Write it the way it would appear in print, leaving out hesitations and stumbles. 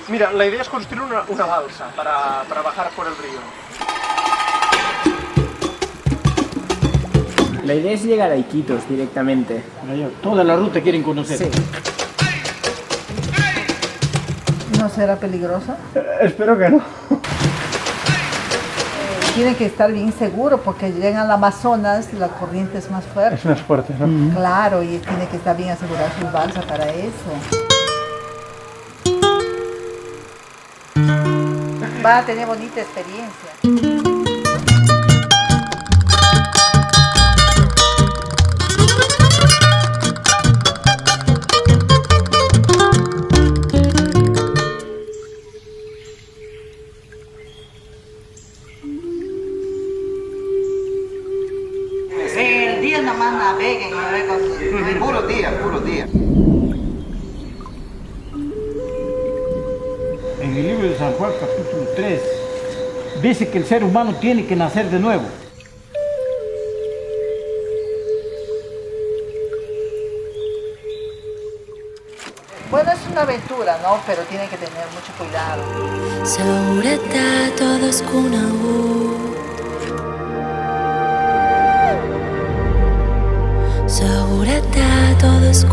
Mira, la idea es construir una balsa para bajar por el río. La idea es llegar a Iquitos directamente. Toda la ruta quieren conocer. Sí. ¿No será peligrosa? Espero que no. Tiene que estar bien seguro porque llegan al Amazonas y la corriente es más fuerte. Es más fuerte, ¿no? Claro, y tiene que estar bien asegurado su balsa para eso. Va a tener bonita experiencia. El día nada más naveguen, puro día, puro día. En el libro de San Juan, capítulo 3, dice que el ser humano tiene que nacer de nuevo. Bueno, es una aventura, ¿no? Pero tiene que tener mucho cuidado. Seguridad, todo es Seguridad, todo es